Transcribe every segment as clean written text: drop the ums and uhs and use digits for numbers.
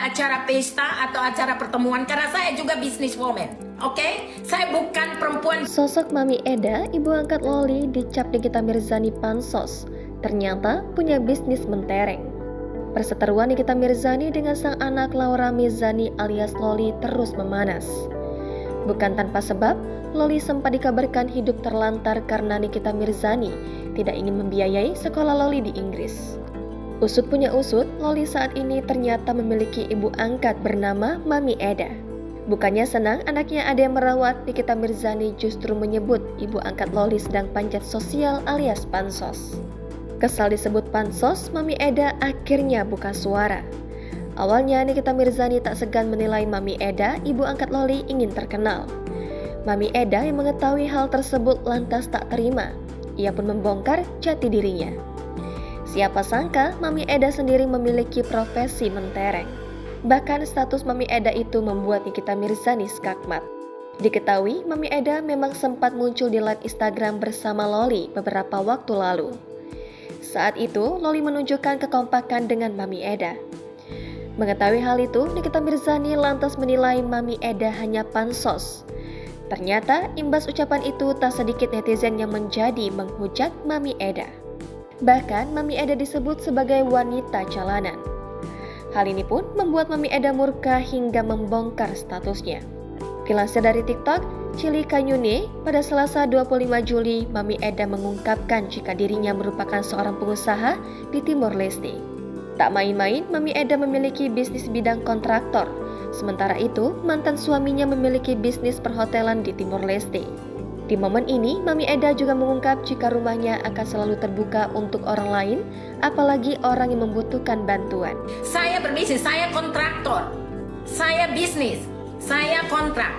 ada acara pesta atau acara pertemuan karena saya juga businesswoman. Oke? Saya bukan perempuan. Sosok Mami Eda, ibu angkat Loli, dicap Nikita Mirzani pansos. Ternyata punya bisnis mentereng. Perseteruan Nikita Mirzani dengan sang anak Laura Mirzani alias Loli terus memanas. Bukan tanpa sebab, Loli sempat dikabarkan hidup terlantar karena Nikita Mirzani tidak ingin membiayai sekolah Loli di Inggris. Usut punya usut, Loli saat ini ternyata memiliki ibu angkat bernama Mami Eda. Bukannya senang anaknya ada yang merawat, Nikita Mirzani justru menyebut ibu angkat Loli sedang panjat sosial alias pansos. Kesal disebut pansos, Mami Eda akhirnya buka suara. Awalnya Nikita Mirzani tak segan menilai Mami Eda, ibu angkat Loli, ingin terkenal. Mami Eda yang mengetahui hal tersebut lantas tak terima. Ia pun membongkar jati dirinya. Siapa sangka Mami Eda sendiri memiliki profesi mentereng. Bahkan status Mami Eda itu membuat Nikita Mirzani skakmat. Diketahui Mami Eda memang sempat muncul di live Instagram bersama Loli beberapa waktu lalu. Saat itu Loli menunjukkan kekompakan dengan Mami Eda. Mengetahui hal itu, Nikita Mirzani lantas menilai Mami Eda hanya pansos. Ternyata imbas ucapan itu tak sedikit netizen yang menjadi menghujat Mami Eda. Bahkan Mami Eda disebut sebagai wanita jalanan. Hal ini pun membuat Mami Eda murka hingga membongkar statusnya. Dilansir dari TikTok, Cili Kanyune, pada Selasa 25 Juli, Mami Eda mengungkapkan jika dirinya merupakan seorang pengusaha di Timor Leste. Tak main-main, Mami Eda memiliki bisnis bidang kontraktor. Sementara itu, mantan suaminya memiliki bisnis perhotelan di Timor Leste. Di momen ini, Mami Eda juga mengungkap jika rumahnya akan selalu terbuka untuk orang lain, apalagi orang yang membutuhkan bantuan. Saya berbisnis, saya kontraktor. Saya bisnis, saya kontrak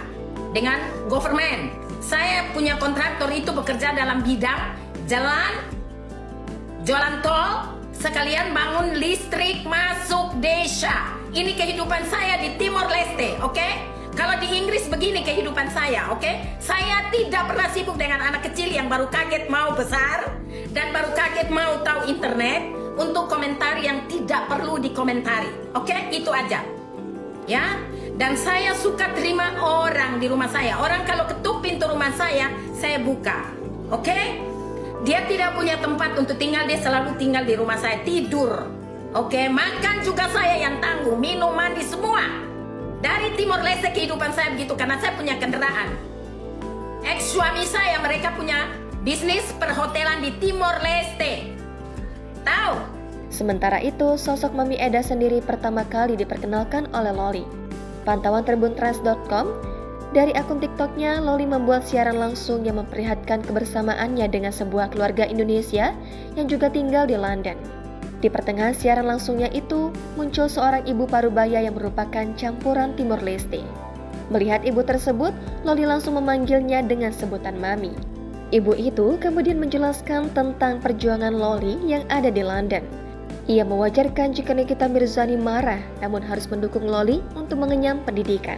dengan government. Saya punya kontraktor itu bekerja dalam bidang jalan, jualan tol, sekalian bangun listrik masuk desa. Ini kehidupan saya di Timor Leste, oke? Kalau di Inggris begini kehidupan saya, oke? Saya tidak pernah sibuk dengan anak kecil yang baru kaget mau besar dan baru kaget mau tahu internet untuk komentar yang tidak perlu dikomentari, oke? Itu aja, ya. Dan saya suka terima orang di rumah saya. Orang kalau ketuk pintu rumah saya buka, oke? Dia tidak punya tempat untuk tinggal, dia selalu tinggal di rumah saya, tidur, oke? Makan juga saya yang tanggung, minum, mandi, semua. Dari Timor Leste kehidupan saya begitu karena saya punya kendaraan. Ex suami saya mereka punya bisnis perhotelan di Timor Leste. Tahu? Sementara itu, sosok Mami Eda sendiri pertama kali diperkenalkan oleh Loli. Pantauan tribuntrans.com, dari akun TikToknya, Loli membuat siaran langsung yang memperlihatkan kebersamaannya dengan sebuah keluarga Indonesia yang juga tinggal di London. Di pertengahan siaran langsungnya itu, muncul seorang ibu parubaya yang merupakan campuran Timor Leste. Melihat ibu tersebut, Loli langsung memanggilnya dengan sebutan Mami. Ibu itu kemudian menjelaskan tentang perjuangan Loli yang ada di London. Ia mewajarkan jika Nikita Mirzani marah, namun harus mendukung Loli untuk mengenyam pendidikan.